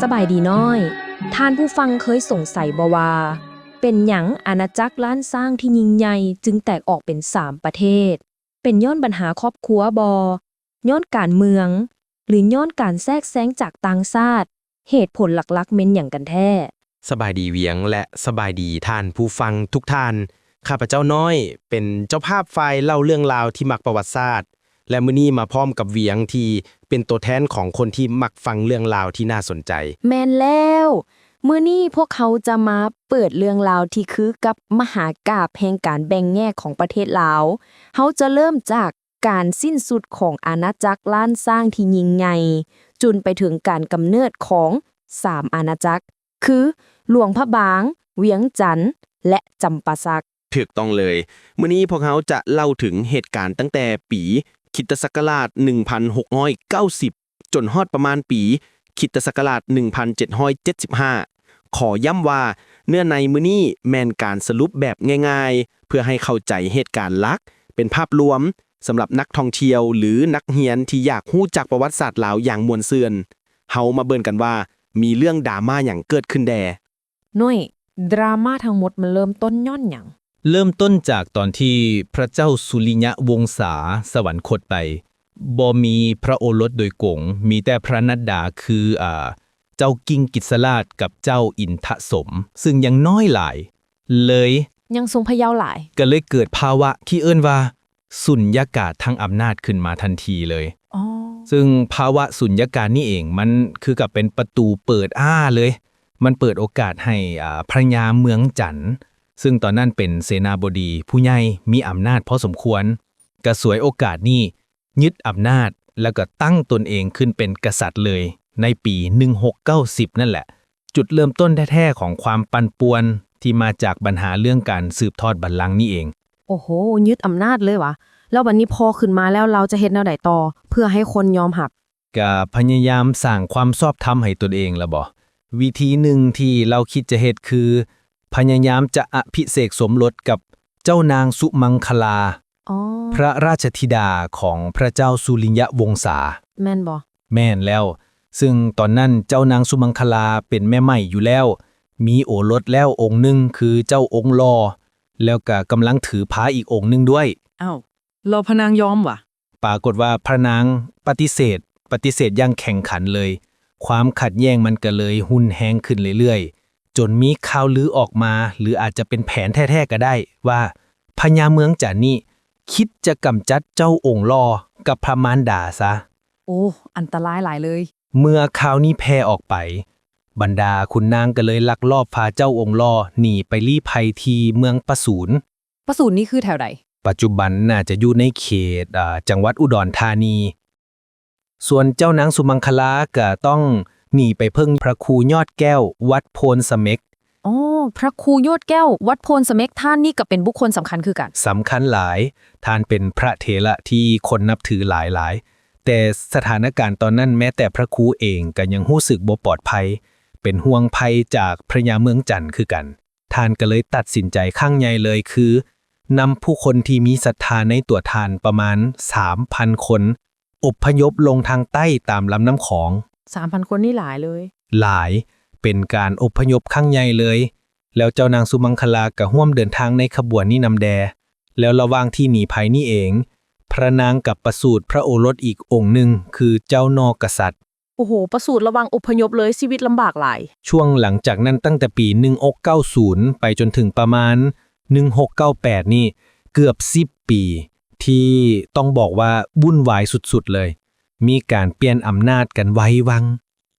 สบายดีน้อยท่านผู้ฟังเคยสงสัยบ่ว่าเป็นหยังอาณาจักรล้านสร้างที่ยิ่งใหญ่จึงแตกออกเป็น3ประเทศเป็นย้อนปัญหาครอบครัวบ่ย้อนการเมืองหรือย้อนการแทรกแซงจากต่างชาติเหตุผลหลักๆเม่นหยังกันแท้สบายดีเวียงและสบายดีท่านผู้ฟังทุกท่านข้าพเจ้าน้อยเป็นเจ้าภาพฝ่ายเล่าเรื่องราวที่มักประวัติศาสตร์และมื้อนี้มาพร้อมกับเวียงที่เป็นตัวแทนของคนที่มักฟังเรื่องราวที่น่าสนใจแม่นแล้วมื้อนี้พวกเขาจะมาเปิดเรื่องราวที่คือกับมหากาพย์แห่งการแบ่งแยกของประเทศลาวเฮาจะเริ่มจากการสิ้นสุดของอาณาจักรล้านสร้างที่ยิ่งใหญ่จนไปถึงการกำเนิดของ3อาณาจักรคือหลวงพระบางเวียงจันทน์และจำปาสักถูกต้องเลยมื้อนี้พวกเขาจะเล่าถึงเหตุการณ์ตั้งแต่ปีคริสตศักราช1690จนฮอดประมาณปีคริสตศักราช1775ขอย้ำว่าเนื้อในมื้อนี้แม่นการสรุปแบบง่ายๆเพื่อให้เข้าใจเหตุการณ์หลักเป็นภาพรวมสำหรับนักท่องเที่ยวหรือนักเรียนที่อยากรู้จักประวัติศาสตร์ลาวอย่างม่วนซื่นเฮามาเบิ่งกันว่ามีเรื่องดราม่าหยังเกิดขึ้นแดน้อยดราม่าทั้งหมดมันเริ่มต้นย้อนหยังเริ่มต้นจากตอนที่พระเจ้าสุริยะวงศาสวรรคตไปบ่มีพระโอรสโดยกงมีแต่พระนัดดาคือเจ้ากิ้งกิษราชกับเจ้าอินทสมซึ่งยังน้อยหลายเลยยังทรงพะเยาว์หลายก็เลยเกิดภาวะที่เอิ้นว่าสุญญากาศทางอำนาจขึ้นมาทันทีเลยซึ่งภาวะสุญญากาศนี่เองมันคือกับเป็นประตูเปิดเลยมันเปิดโอกาสให้พระยาเมืองจันทน์ซึ่งตอนนั้นเป็นเสนาบดีผู้ใหญ่มีอำนาจพอสมควรก็สวยโอกาสนี้ยึดอำนาจแล้วก็ตั้งตนเองขึ้นเป็นกษัตริย์เลยในปี1690นั่นแหละจุดเริ่มต้นแท้ๆของความปั่นป่วนที่มาจากปัญหาเรื่องการสืบทอดบัลลังก์นี่เองโอ้โหยึดอำนาจเลยวะแล้วบัดนี้พอขึ้นมาแล้วเราจะเฮ็ดแนวใดต่อเพื่อให้คนยอมรับก็พยายามสร้างความชอบธรรมให้ตนเองละบ่วิธีหนึ่งที่เราคิดจะเฮ็ดคือพยายามจะอภิเษกสมรสกับเจ้านางสุมังคลาพระราชธิดาของพระเจ้าสุริยะวงศาแม่นบ่แม่นแล้วซึ่งตอนนั้นเจ้านางสุมังคลาเป็นแม่ใหม่อยู่แล้วมีโอรสแล้วองค์หนึ่งคือเจ้าองค์ลอแล้วก็กำลังถือพระอีกองค์หนึ่งด้วยอ้าวรอพนางยอมวะปรากฏว่าพระนางปฏิเสธอย่างแข่งขันเลยความขัดแย้งมันก็เลยหุ่นแฮงขึ้นเรื่อยๆจนมีข่าวลือออกมาหรืออาจจะเป็นแผนแท้ๆก็ได้ว่าพญาเมืองจันนี่คิดจะกำจัดเจ้าองค์ลอกับพระมารดาซะโอ้อันตรายหลายเลยเมื่อข่าวนี้แพร่ออกไปบรรดาขุนนางก็เลยลักลอบพาเจ้าองค์ลอหนีไปลี้ภัยที่เมืองปะสูรนี่คือแถวใดปัจจุบันน่าจะอยู่ในเขตจังหวัดอุดรธานีส่วนเจ้านางสุมังคลาก็ต้องหนีไปพึ่งพระครูยอดแก้ววัดโพนสเม็กพระครูยอดแก้ววัดโพนสเม็กท่านนี่ก็เป็นบุคคลสำคัญคือกันสำคัญหลายท่านเป็นพระเถระที่คนนับถือหลายแต่สถานการณ์ตอนนั้นแม้แต่พระครูเองก็ยังรู้สึกบ่ปลอดภัยเป็นห่วงภัยจากพระยาเมืองจันทน์คือกันท่านก็เลยตัดสินใจครั้งใหญ่เลยคือนำผู้คนที่มีศรัทธาในตัวท่านประมาณ 3,000 คนอพยพลงทางใต้ตามลำน้ำของ 3,000 คนนี่หลายเลยหลายเป็นการอพยพครั้งใหญ่เลยแล้วเจ้านางสุมังคลาก็ร่วมเดินทางในขบวนนี้นำแดแล้วระหว่างที่หนีภัยนี่เองพระนางกับประสูติพระโอรสอีกองค์หนึ่งคือเจ้านอกษัตริย์โอ้โหประสูติระวังอพยพเลยชีวิตลำบากหลายช่วงหลังจากนั้นตั้งแต่ปี1690ไปจนถึงประมาณ1698นี่เกือบ10 ปีที่ต้องบอกว่าวุ่นวายสุดๆเลยมีการเปลี่ยนอำนาจกันไว้วัง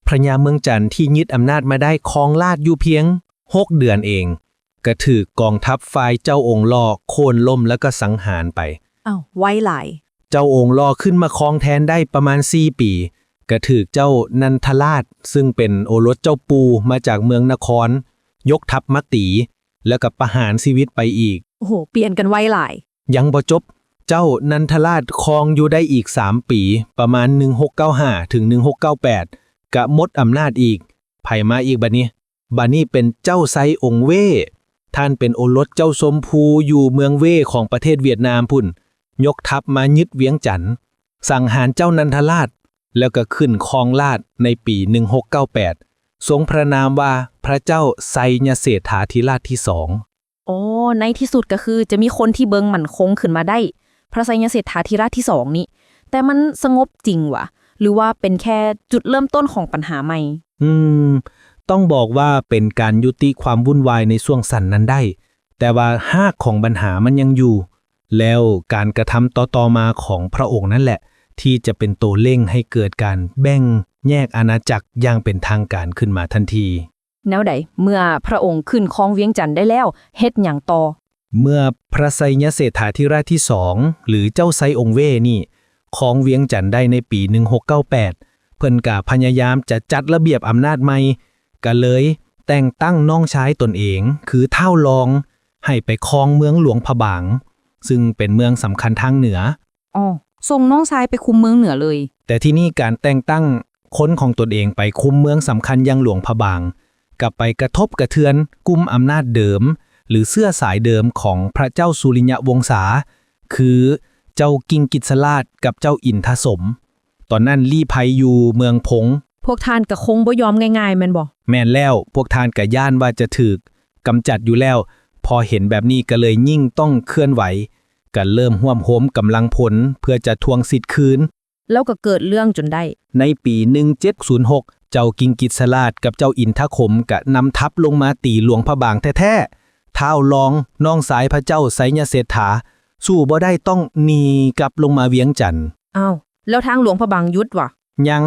พระยาเมืองจันทน์ที่ยึดอำนาจมาได้ครองราชย์อยู่เพียง6 เดือนเองก็ถือกองทัพฝ่ายเจ้าองค์ลอโค่นล้มแล้วก็สังหารไปไว้หลายเจ้าองค์ลอขึ้นมาครองแทนได้ประมาณ4 ปีก็ถือเจ้านันทราชซึ่งเป็นโอรสเจ้าปูมาจากเมืองนครยกทัพมาตีแล้วก็ประหารชีวิตไปอีกโอ้โหเปลี่ยนกันไว้หลายยังบ่จบเจ้านันทราชครองอยู่ได้อีก3 ปีประมาณ1695ถึง1698ก็หมดอำนาจอีกไผมาอีกบัดนี้เป็นเจ้าไซองค์เว่ท่านเป็นโอรสเจ้าสมภูอยู่เมืองเว่ของประเทศเวียดนามพุ่นยกทัพมายึดเวียงจันทน์สังหารเจ้านันทราชแล้วก็ขึ้นครองราชย์ในปี1698 ทรงพระนามว่าพระเจ้าไซยเศรษฐาธิราชที่สอง อ๋อในที่สุดก็คือจะมีคนที่เบิงหมั่นคงขึ้นมาได้ พระไสยเศรษฐาธิราชที่สองนี้แต่มันสงบจริงวะหรือว่าเป็นแค่จุดเริ่มต้นของปัญหาใหม่ ต้องบอกว่าเป็นการยุติความวุ่นวายในช่วงสั้นนั้นได้ แต่ว่าหากของปัญหามันยังอยู่ แล้วการกระทำต่อมาของพระองค์นั่นแหละ ที่จะเป็นตัวเร่งให้เกิดการแบ่งแยกอาณาจักรอย่างเป็นทางการขึ้นมาทันที แนวใดเมื่อพระองค์ขึ้นครองเวียงจันทน์ได้แล้วเฮ็ดหยังต่อ เมื่อพระไซยเศรษฐาธิราชที่สองหรือเจ้าไซองค์เว่นี่ครองเวียงจันทน์ได้ในปี 1698 เพิ่นกะพยายามจะจัดระเบียบอำนาจใหม่ก็เลยแต่งตั้งน้องชายตนเองคือเท่าลองให้ไปครองเมืองหลวงพะบาง ซึ่งเป็นเมืองสำคัญทางเหนือ อ๋อส่งน้องชายไปคุมเมืองเหนือเลย แต่ที่นี่การแต่งตั้งคนของตนเองไปคุมเมืองสำคัญยังหลวงพะบางกลับไปกระทบกระเทือนกลุ่มอำนาจเดิม หรือเสื้อสายเดิมของพระเจ้าสุริยะวงศาคือเจ้ากิงกิจราชกับเจ้าอินทสม ตอนนั้นลี้ภัยอยู่เมืองพง พวกท่านก็คงบ่ยอมง่ายๆแม่นบ่ แม่นแล้วพวกทานกะย่านว่าจะถูกกำจัดอยู่แล้ว พอเห็นแบบนี้ก็เลยยิ่งต้องเคลื่อนไหวก็เริ่มห่วมโหมกำลังพลเพื่อจะทวงสิทธิ์คืน แล้วก็เกิดเรื่องจนได้ ในปี 1706 เจ้ากิงกิจราชกับเจ้าอินทคมกะนำทัพลงมาตีหลวงพระบางแท้ๆท้าวรองน้องสายพระเจ้าไสยเศรษฐาสู้บ่ได้ต้องหนีกลับลงมาเวียงจันทน์ อ้าวแล้วทางหลวงพระบางยุดวะ ยัง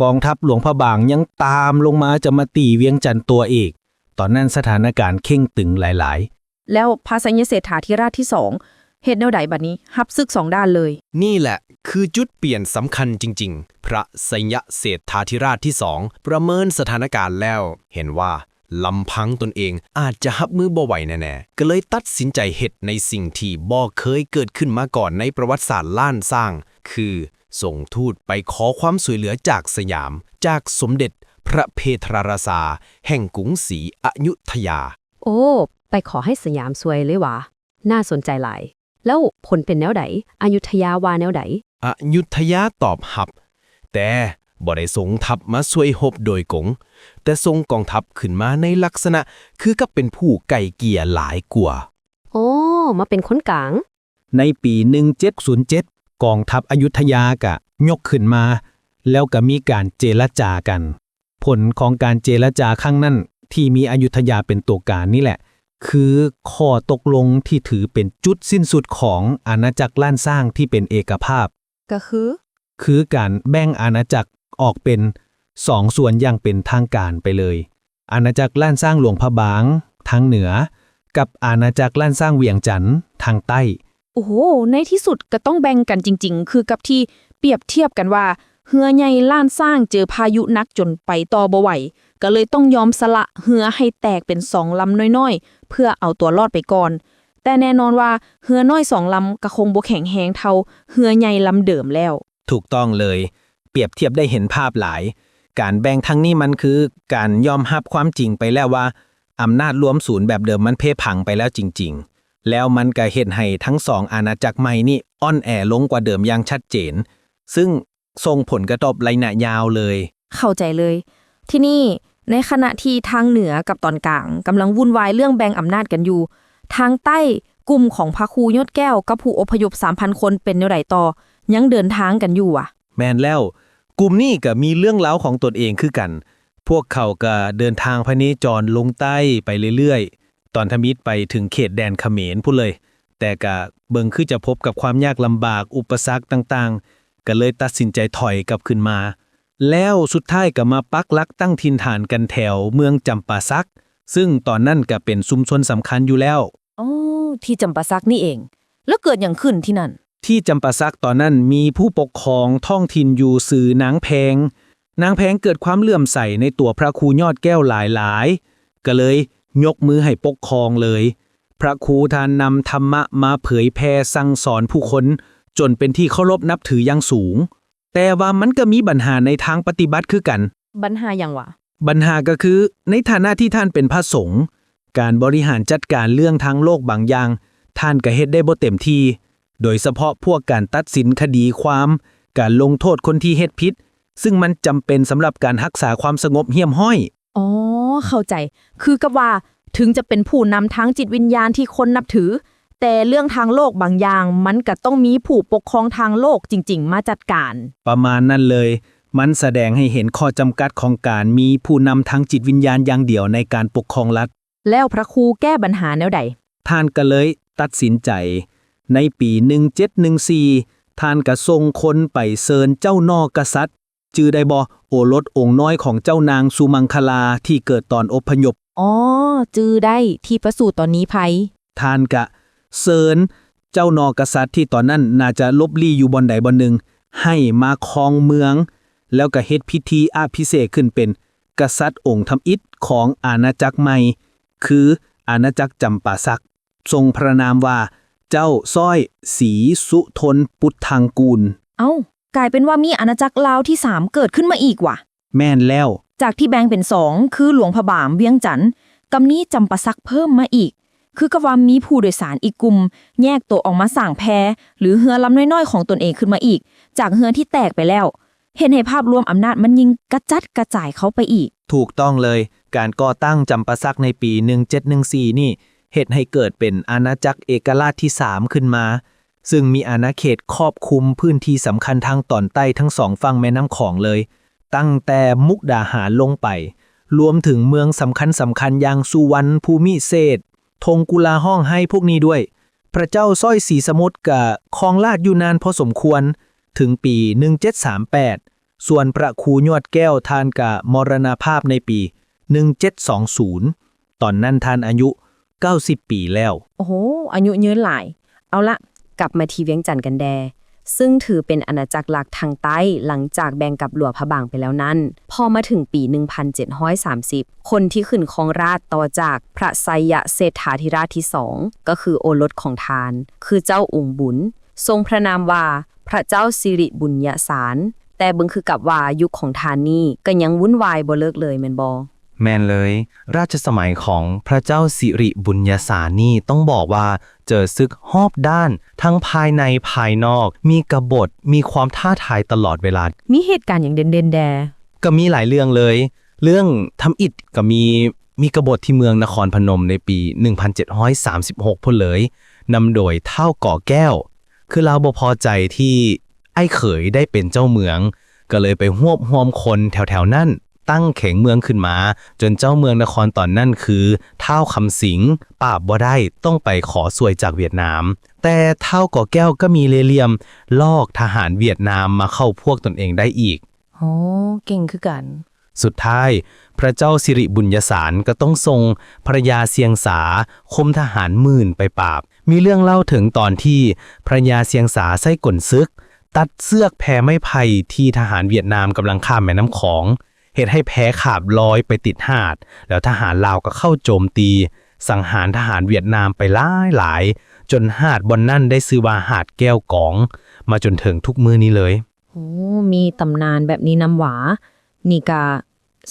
กองทัพหลวงพระบางยังตามลงมาจะมาตีเวียงจันทน์ตัวเอกตอนนั้นสถานการณ์เข่งตึงหลายๆ แล้วพระไสยเศรษฐาธิราชที่สองเฮ็ดแนวใดบัดนี้รับศึกสองด้านเลย นี่แหละคือจุดเปลี่ยนสำคัญจริงๆ พระไสยเศรษฐาธิราชที่สองประเมินสถานการณ์แล้ว เห็นว่าลำพังตนเองอาจจะรับมือบ่ไหวแน่ๆ ก็เลยตัดสินใจเฮ็ดในสิ่งที่บ่เคยเกิดขึ้นมาก่อนในประวัติศาสตร์ล้านสร้าง คือส่งทูตไปขอความช่วยเหลือจากสยาม จากสมเด็จพระเพทรราชาแห่งกรุงศรีอยุธยา โอ้ ไปขอให้สยามซวยเลยวะน่าสนใจหลาย แล้วผลเป็นแนวใดอยุธยาว่าแนวใด อยุธยาตอบรับแต่บ่ได้ส่งทัพมาช่วยรบโดยกงแต่ส่งกองทัพขึ้นมาในลักษณะคือกับเป็นผู้ไก่เกลี่ยหลายกว่า โอ้ มาเป็นคนกลาง ในปี 1707 กองทัพอยุธยากะยกขึ้นมา แล้วก็มีการเจรจากัน ผลของการเจรจาครั้งนั้นที่มีอยุธยาเป็นตัวการนี่แหละ คือข้อตกลงที่ถือเป็นจุดสิ้นสุดของอาณาจักรล้านสร้างที่เป็นเอกภาพ ก็คือ คือการแบ่งอาณาจักรออกเป็นสองส่วนอย่างเป็นทางการไปเลย อาณาจักรล้านสร้างหลวงพระบางทางเหนือ กับอาณาจักรล้านสร้างเวียงจันทน์ทางใต้ โอ้โหในที่สุดก็ต้องแบ่งกันจริงๆ คือกับที่เปรียบเทียบกันว่าเรือใหญ่ล้านสร้างเจอพายุหนักจนไปต่อบ่ไหวก็เลยต้องยอมสละเรือให้แตกเป็นสองลำน้อยๆ เพื่อเอาตัวรอดไปก่อน แต่แน่นอนว่าเรือน้อยสองลำก็คงบ่แข็งแรงเท่าเรือใหญ่ลำเดิมแล้ว ถูกต้องเลย เปรียบเทียบได้เห็นภาพหลาย การแบ่งทั้งนี้มันคือการยอมรับความจริงไปแล้วว่าอำนาจรวมศูนย์แบบเดิมมันเพ่พังไปแล้วจริงๆ แล้วมันก็เห็นให้ทั้งสองอาณาจักรใหม่นี่อ่อนแอลงกว่าเดิมอย่างชัดเจน ซึ่งส่งผลกระทบระยะยาวเลย เข้าใจเลย ที่นี่ในขณะที่ทางเหนือกับตอนกลางกำลังวุ่นวายเรื่องแบ่งอำนาจกันอยู่ ทางใต้กลุ่มของพระครูยอดแก้วกับผู้อพยพ 3,000 คนเป็นแนวใดต่อยังเดินทางกันอยู่อ่ะ แม่นแล้ว กลุ่มนี้ก็มีเรื่องเล่าวของตนเองคือกัน พวกเขาก็เดินทางพเนจรลงใต้ไปเรื่อยๆ ตอนทมิตรไปถึงเขตแดนเขมรพูดเลย แต่ก็เบิ่งคือจะพบกับความยากลำบากอุปสรรคต่างๆ ก็เลยตัดสินใจถอยกลับขึ้นมา แล้วสุดท้ายก็มาปักหลักตั้งถิ่นฐานกันแถวเมืองจำปาสัก ซึ่งตอนนั้นก็เป็นชุมชนสำคัญอยู่แล้ว อ๋อที่จำปาสักนี่เอง แล้วเกิดอย่างขึ้นที่นั่น ที่จำปาสักตอนนั้นมีผู้ปกครองท้องถิ่นอยู่สื่อนางแพง นางแพงเกิดความเลื่อมใสในตัวพระครูยอดแก้วหลายๆ ก็เลยยกมือให้ปกครองเลย พระครูท่านนำธรรมะมาเผยแพร่สั่งสอนผู้คนจนเป็นที่เคารพนับถืออย่างสูง แต่ว่ามันก็มีปัญหาในทางปฏิบัติคือกัน ปัญหาอย่างวะ ปัญหาก็คือในฐานะที่ท่านเป็นพระสงฆ์การบริหารจัดการเรื่องทางโลกบางอย่างท่านก็เฮ็ดได้บ่เต็มที่โดยเฉพาะพวกการตัดสินคดีความการลงโทษคนที่เฮ็ดผิดซึ่งมันจำเป็นสำหรับการรักษาความสงบเหี้ยมห้อย อ๋อเข้าใจคือกับว่าถึงจะเป็นผู้นำทางจิตวิญญาณที่คนนับถือ แต่เรื่องทางโลกบางอย่างมันก็ต้องมีผู้ปกครองทางโลกจริงๆมาจัดการ ประมาณนั้นเลย มันแสดงให้เห็นข้อจำกัดของการมีผู้นำทางจิตวิญญาณอย่างเดียวในการปกครองรัฐ แล้วพระครูแก้ปัญหาแนวใด ท่านก็เลยตัดสินใจ ในปี 1714 ท่านก็ส่งคนไปเชิญเจ้านอกษัตริย์ จื่อได้บ่โอรสองค์น้อยของเจ้านางสุมังคลาที่เกิดตอนอพยพ อ๋อจื้อได้ที่ประสูติตอนนี้ไผ ท่านกะเชิญเจ้านอกษัตริย์ที่ตอนนั้นน่าจะลบลี้อยู่บอนใดบอนหนึ่งให้มาครองเมือง แล้วก็เฮ็ดพิธีอภิเษกขึ้นเป็นกษัตริย์องค์ทำอิฐของอาณาจักรใหม่ คืออาณาจักรจำปาสักทรงพระนามว่าเจ้าซ้อยศรีสุทนปุตทังกูล เอ้ากลายเป็นว่ามีอาณาจักรลาวที่ 3 เกิดขึ้นมาอีกว่ะ แม่นแล้ว จากที่แบ่งเป็น 2 คือหลวงพระบางเวียงจันทน์กำนี้จำปาสักเพิ่มมาอีก คือกับว่ามีผู้โดยสารอีกกลุ่มแยกตัวออกมาสร้างแพหรือเรือลำน้อยๆของตนเองขึ้นมาอีก จากเรือที่แตกไปแล้ว เห็นให้ภาพรวมอำนาจมันยิ่งกระจัดกระจายเข้าไปอีก ถูกต้องเลย การก่อตั้งจำปาสักในปี 1714 นี่เฮ็ดให้เกิดเป็นอาณาจักรเอกราชที่ 3 ขึ้นมา ซึ่งมีอาณาเขตครอบคลุมพื้นที่สำคัญทางตอนใต้ทั้ง2ฝั่งแม่น้ำของเลย ตั้งแต่มุกดาหารลงไป รวมถึงเมืองสำคัญอย่างสุวรรณภูมิเศรษฐ์ธงกุลาห้องให้พวกนี้ด้วย พระเจ้าสร้อยศรีสมุทรกับครองราชย์อยู่นานพอสมควรถึงปี 1738 ส่วนพระครูยอดแก้วท่านกะมรณภาพในปี 1720 ตอนนั้นท่านอายุ 90 ปีแล้ว โอ้โหอายุยืนหลาย เอาละ กลับมาที่เวียงจันทน์กันแด ซึ่งถือเป็นอาณาจักรหลักทางใต้หลังจากแบ่งกับหลวงพระบางไปแล้วนั้น พอมาถึงปี 1730 คนที่ขึ้นครองราชย์ต่อจากพระไสยเศรษฐาธิราชที่ 2 ก็คือโอรสของทาน คือเจ้าองค์บุญ ทรงพระนามว่าพระเจ้าสิริบุญยสาร แต่เบิ่งคือกับว่ายุคของทานนี่ก็ยังวุ่นวายบ่เลิกเลยแม่นบ่ แม่นเลย ราชสมัยของพระเจ้าสิริบุญยสารนี่ต้องบอกว่าเจอศึกหอบด้าน ทั้งภายในภายนอก มีกบฏมีความท้าทายตลอดเวลา มีเหตุการณ์อย่างเด่นๆแด ก็มีหลายเรื่องเลย เรื่องทำอิฐก็มีกบฏที่เมืองนครพนมในปี 1736 พุ่นเลยนำโดยเท่าก่อแก้ว คือเราบ่พอใจที่ไอ้เขยได้เป็นเจ้าเมือง ก็เลยไปหวบรวมคนแถวๆนั่นตั้งเข็งเมืองขึ้นมา จนเจ้าเมืองนครตอนนั่นคือเท่าคำสิงปราบบ่ได้ต้องไปขอสวยจากเวียดนาม แต่เท่าก่อแก้วก็มีเล่ห์เหลี่ยมลอกทหารเวียดนามมาเข้าพวกตนเองได้อีก โอ้เก่งคือกัน สุดท้าย พระเจ้าสิริบุญยสารก็ต้องทรงภรยาเสียงสาคมทหารหมื่นไปปราบ มีเรื่องเล่าถึงตอนที่ภรยาเสียงสาไส้กลซึก ตัดเสือกแพไม้ไผ่ที่ทหารเวียดนามกำลังข้ามแม่น้ำของเหตุให้แพขาบลอยไปติดหาด แล้วทหารลาวก็เข้าโจมตี สังหารทหารเวียดนามไปหลายจนหาดบนนั่นได้ชื่อว่าหาดแก้วกอง มาจนถึงทุกมื้อนี้เลย โอ้มีตำนานแบบนี้นำหวา นี่ก็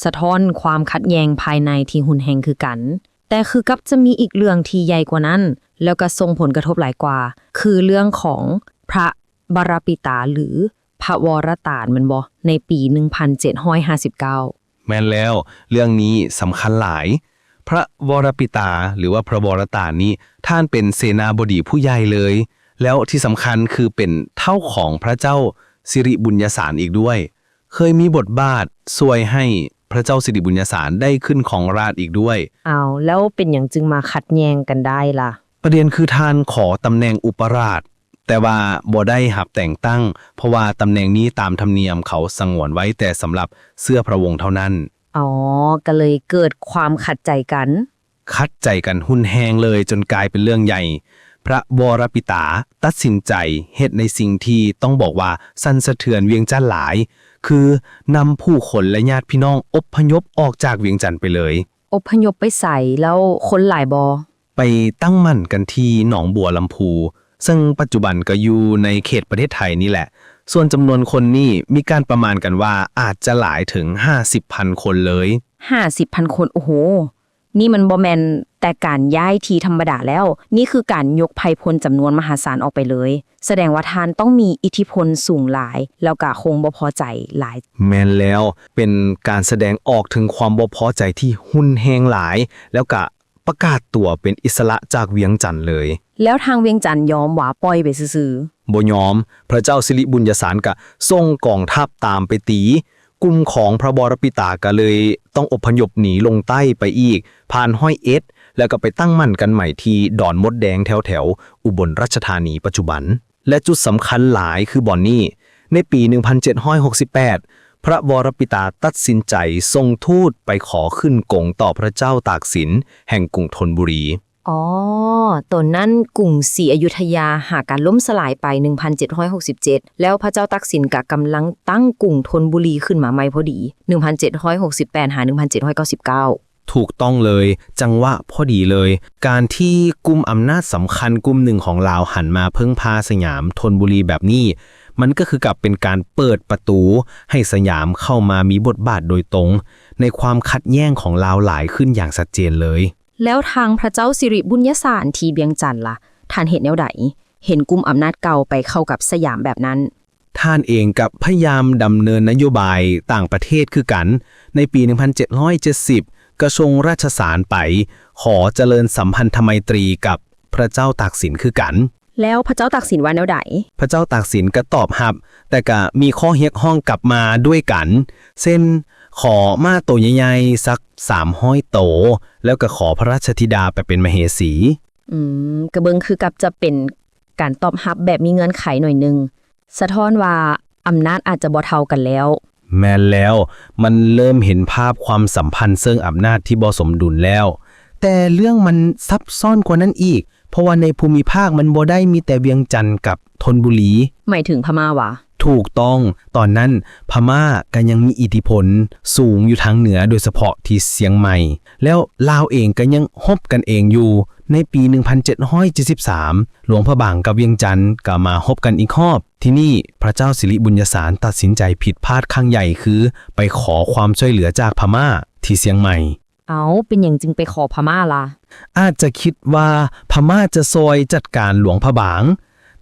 สะท้อนความขัดแย้งภายในที่หุนแหงคือกัน แต่คือกับจะมีอีกเรื่องที่ใหญ่กว่านั้น แล้วก็ส่งผลกระทบหลายกว่า คือเรื่องของพระบรปิตาหรือพระวรตารแม่นบ่ในปี 1759 แม่นแล้วเรื่องนี้สำคัญหลาย พระวรปิตาหรือว่าพระวรตารนี้ท่านเป็นเสนาบดีผู้ใหญ่เลย แล้วที่สำคัญคือเป็นเท่าของพระเจ้าสิริบุญยสารอีกด้วย เคยมีบทบาทช่วยให้พระเจ้าสิริบุญยสารได้ขึ้นของราชย์อีกด้วย อ้าวแล้วเป็นหยังจึงมาขัดแย้งกันได้ล่ะ ประเด็นคือท่านขอตำแหน่งอุปราช แต่ว่าบ่ได้หับแต่งตั้ง เพราะว่าตำแหน่งนี้ตามธรรมเนียมเขาสงวนไว้แต่สำหรับเสื้อพระวงศ์เท่านั้น อ๋อ ก็เลยเกิดความขัดใจกัน คัดใจกันหุ่นแหงเลยจนกลายเป็นเรื่องใหญ่ พระวรปิตาตัดสินใจเฮ็ดในสิ่งที่ต้องบอกว่าสั่นสะเทือนเวียงจันทน์หลาย คือนำผู้คนและญาติพี่น้องอพยพออกจากเวียงจันทน์ไปเลย อพยพไปใส่แล้วคนหลายบอ ไปตั้งมั่นกันที่หนองบัวลำพู ซึ่งปัจจุบันก็อยู่ในเขตประเทศไทยนี่แหละ ส่วนจำนวนคนนี่มีการประมาณกันว่าอาจจะหลายถึง 50,000 คนเลย 50,000 คน โอ้โห นี่มันบ่แม่นแต่การย้ายทีธรรมดาแล้ว นี่คือการยกไพพลจำนวนมหาศาลออกไปเลย แสดงว่าท่านต้องมีอิทธิพลสูงหลาย แล้วก็คงบ่พอใจหลาย แม่นแล้วเป็นการแสดงออกถึงความบ่พอใจที่หุ่นแฮงหลาย แล้วก็ประกาศตัวเป็นอิสระจากเวียงจันทน์เลย แล้วทางเวียงจันทน์ยอมว่าปล่อยไปซื่อ บ่ยอมพระเจ้าสิริบุญยสารกะส่งกองทัพตามไปตีกลุ่มของพระบรปิตาก็เลยต้องอพยพหนีลงใต้ไปอีก ผ่านห้อยเอ็ด แล้วก็ไปตั้งมั่นกันใหม่ที่ดอนมดแดงแถวอุบลราชธานีปัจจุบัน และจุดสำคัญหลายคือบ่อนนี้ในปี 1768 พระวรปิตาตัดสินใจส่งทูตไปขอขึ้นกงต่อพระเจ้าตากสินแห่งกรุงธนบุรี ๆอ๋อตอนนั้นกรุงศรีอยุธยาหาการล่มสลายไป 1767 แล้วพระเจ้าตักสินก็กำลังตั้งกรุงธนบุรีขึ้นมาใหม่พอดี 1768 หา 1799 ถูกต้องเลยจังหวะพอดีเลย การที่กลุ่มอำนาจสำคัญกลุ่มหนึ่งของลาวหันมาพึ่งพาสยามธนบุรีแบบนี้ มันก็คือกับเป็นการเปิดประตูให้สยามเข้ามามีบทบาทโดยตรง ในความขัดแย้งของลาวหลายขึ้นอย่างชัดเจนเลย แล้วทางพระเจ้าสิริบุญยสารที่เวียงจันทน์ล่ะท่านเห็นแนวใดเห็นกลุ่มอำนาจเก่าไปเข้ากับสยามแบบนั้น ท่านเองกับพยายามดำเนินนโยบายต่างประเทศคือกัน ในปี 1770 กระทรวงราชสารไป ขอเจริญสัมพันธไมตรีกับพระเจ้าตากสินคือกัน แล้วพระเจ้าตากสินว่าแนวใด พระเจ้าตากสินก็ตอบรับ แต่ก็มีข้อเรียกร้องกลับมาด้วยกันเช่นขอมาโตใหญ่ๆสัก300โต แล้วก็ขอพระราชธิดาไปเป็นมเหสี กระเบิงคือกับจะเป็นการตอบรับแบบมีเงื่อนไขหน่อยนึงสะท้อนว่าอำนาจอาจจะบ่เท่ากันแล้ว แม่นแล้วมันเริ่มเห็นภาพความสัมพันธ์เชิงอำนาจที่บ่สมดุลแล้ว แต่เรื่องมันซับซ้อนกว่านั้นอีก เพราะว่าในภูมิภาคมันบ่ได้มีแต่เวียงจันทน์กับธนบุรี หมายถึงพม่าวะ ถูกต้องตอนนั้นพม่าก็ยังมีอิทธิพลสูงอยู่ทางเหนือโดยเฉพาะที่เชียงใหม่ แล้วลาวเองก็ยังฮบกันเองอยู่ในปี 1773 หลวงพระบางกับเวียงจันทน์ก็มาฮบกันอีกรอบ ที่นี่พระเจ้าสิริบุญยสารตัดสินใจผิดพลาดครั้งใหญ่คือ ไปขอความช่วยเหลือจากพม่าที่เชียงใหม่ เอาเป็นอย่างจึงไปขอพม่าล่ะ อาจจะคิดว่าพม่าจะซอยจัดการหลวงพระบาง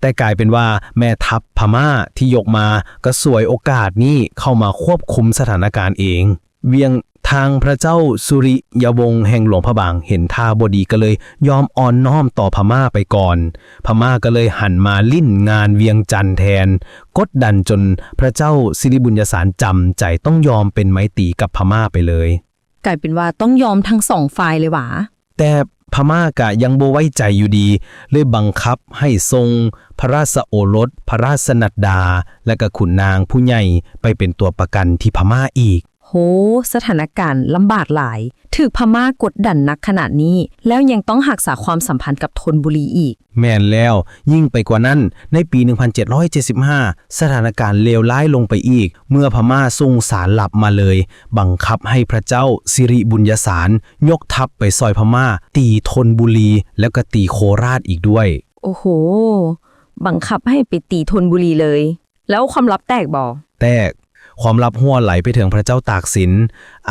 แต่กลายเป็นว่าแม่ทัพพม่าที่ยกมาก็สวยโอกาสนี้เข้ามาควบคุมสถานการณ์เอง เวียงทางพระเจ้าสุริยวงศ์แห่งหลวงพระบางเห็นท่าบดีก็เลยยอมอ่อนน้อมต่อพม่าไปก่อน พม่าก็เลยหันมาลิ่นงานเวียงจันทน์แทน กดดันจนพระเจ้าสิริบุญยสารจำใจต้องยอมเป็นไมตรีกับพม่าไปเลย กลายเป็นว่าต้องยอมทั้ง2ฝ่ายเลยหว่า แต่พม่ากะยังบ่ไว้ใจอยู่ดีเลยบังคับให้ทรงพระราชโอรสพระราชนัดดา และก็ขุนนางผู้ใหญ่ไปเป็นตัวประกันที่พม่าอีก โหสถานการณ์ลำบากหลายถึกพม่ากดดันนักขนาดนี้ แล้วยังต้องหักษาความสัมพันธ์กับธนบุรีอีก แม่นแล้วยิ่งไปกว่านั้นในปี 1775 สถานการณ์เลวร้ายลงไปอีก เมื่อพม่าส่งสารลับมาเลย บังคับให้พระเจ้าสิริบุญยสารยกทัพไปซอยพม่าตีธนบุรีแล้วก็ตีโคราชอีกด้วย โอ้โห บังคับให้ไปตีธนบุรีเลย แล้วความลับแตกบ่ แตกความลับหัวไหลไปถึงพระเจ้าตากสิน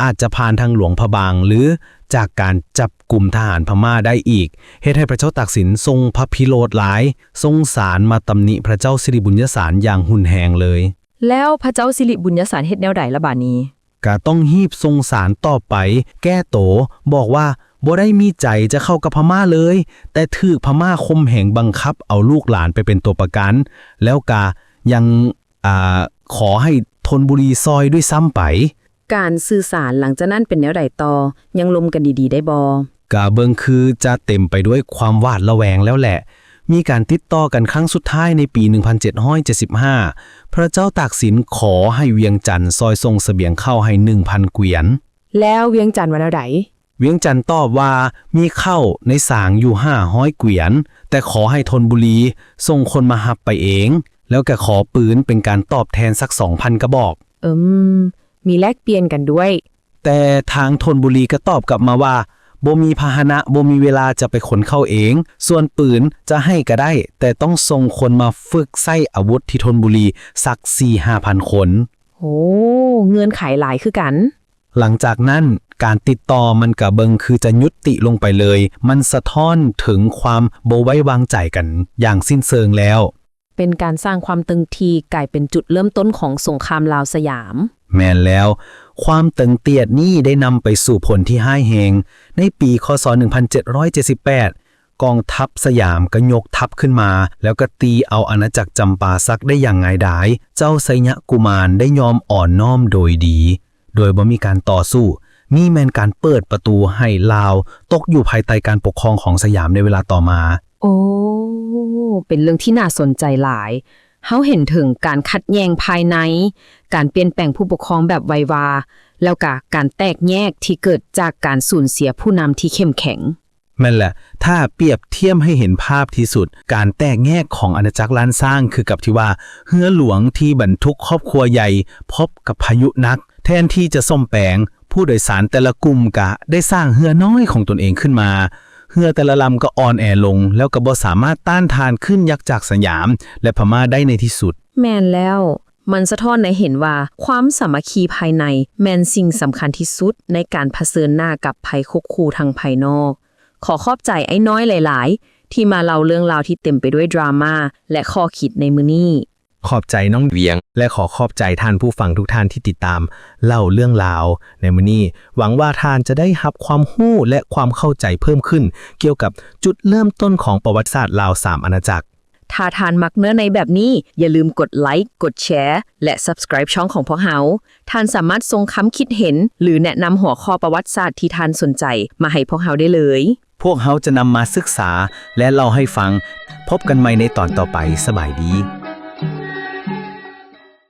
อาจจะผ่านทางหลวงพระบางหรือจากการจับกลุ่มทหารพม่าได้อีกเฮ็ดให้พระเจ้าตากสินทรงพระพิโรธหลายทรงสารมาตำหนิพระเจ้าสิริบุญยสารอย่างหุนแหงเลย แล้วพระเจ้าสิริบุญยสารเฮ็ดแนวใดละบาดนี้ ก็ต้องฮีบทรงสารต่อไปแก้โตบอกว่าบ่ได้มีใจจะเข้ากับพม่าเลยแต่ถูกพม่าข่มเหงบังคับเอาลูกหลานไปเป็นตัวประกันแล้วก็ยังขอให้ธนบุรีซอยด้วยซ้ำไป การสื่อสารหลังจากนั้นเป็นแนวใดต่อยังลมกันดีๆได้บ่ กาเบิงคือจะเต็มไปด้วยความหวาดระแวงแล้วแหละ มีการติดต่อกันครั้งสุดท้ายในปี 1775 พระเจ้าตากสินขอให้เวียงจันทน์ซอยส่งเสบียงเข้าให้ 1,000 เกวียน แล้วเวียงจันทน์ว่าแนวใด เวียงจันทน์ตอบว่ามีเข้าในสางอยู่500เกวียน แต่ขอให้ธนบุรีส่งคนมาหับไปเอง แล้วก็ขอปืนเป็นการตอบแทนสัก 2,000 กระบอก มีแลกเปลี่ยนกันด้วย แต่ทางธนบุรีก็ตอบกลับมาว่าบ่มีพาหนะบ่มีเวลาจะไปขนเข้าเอง ส่วนปืนจะให้ก็ได้ แต่ต้องส่งคนมาฝึกใช้อาวุธที่ธนบุรีสัก 4-5,000 คน โอ้เงื่อนไขหลายคือกัน หลังจากนั้น การติดต่อมันกะเบิงคือจะยุติลงไปเลย มันสะท้อนถึงความบ่ไว้วางใจกันอย่างสิ้นเชิงแล้ว เป็นการสร้างความตึงทีกลายเป็นจุดเริ่มต้นของสงครามลาวสยาม แม่นแล้ว ความตึงเตียดนี้ได้นำไปสู่ผลที่ห้ายแหงในปีคศ 1778 กองทัพสยามก็ยกทัพขึ้นมา แล้วก็ตีเอาอาณาจักรจำปาสักได้อย่างง่ายดาย เจ้าไสยะกุมารได้ยอมอ่อนน้อมโดยดี โดยบ่มีการต่อสู้ มีแม่นการเปิดประตูให้ลาว ตกอยู่ภายใต้การปกครองของสยามในเวลาต่อมา โอ้ เป็นเรื่องที่น่าสนใจหลาย เฮาเห็นถึงการขัดแย้งภายใน การเปลี่ยนแปลงผู้ปกครองแบบไววา แล้วก็การแตกแยกที่เกิดจากการสูญเสียผู้นำที่เข้มแข็ง แม่นแหละ ถ้าเปรียบเทียบให้เห็นภาพที่สุด การแตกแยกของอาณาจักรล้านสร้างคือกับที่ว่าเรือหลวงที่บรรทุกครอบครัวใหญ่ พบกับพายุหนัก แทนที่จะซ่อมแปลง ผู้โดยสารแต่ละกลุ่มกะได้สร้างเรือน้อยของตนเองขึ้นมาเรือแต่ละลำก็อ่อนแอลง แล้วก็บ่สามารถต้านทานขึ้นยักษ์จากสยาม และพม่าได้ในที่สุด แม่นแล้ว มันสะท้อนให้เห็นว่าความสามัคคีภายในแม่นสิ่งสำคัญที่สุดในการเผชิญหน้ากับภัยคุกคูทางภายนอก ขอขอบใจไอ้น้อยหลาย ๆ ที่มาเล่าเรื่องราวที่เต็มไปด้วยดราม่าและข้อคิดในมื้อนี้ ขอบใจน้องเวียง และขอขอบใจท่านผู้ฟังทุกท่านที่ติดตามเล่าเรื่องราวในมื้อนี้หวังว่าท่านจะได้รับความรู้และความเข้าใจเพิ่มขึ้น เกี่ยวกับจุดเริ่มต้นของประวัติศาสตร์ลาว3อาณาจักร ถ้าทานมักเนื้อในแบบนี้อย่าลืมกดไลค์กดแชร์และ Subscribe ช่องของพวกเราท่านสามารถส่งคำคิดเห็น หรือแนะนำหัวข้อประวัติศาสตร์ที่ท่านสนใจมาให้พวกเราได้เลย พวกเขาจะนำมาศึกษาและเล่าให้ฟัง พบกันใหม่ในตอนต่อไปสบายดี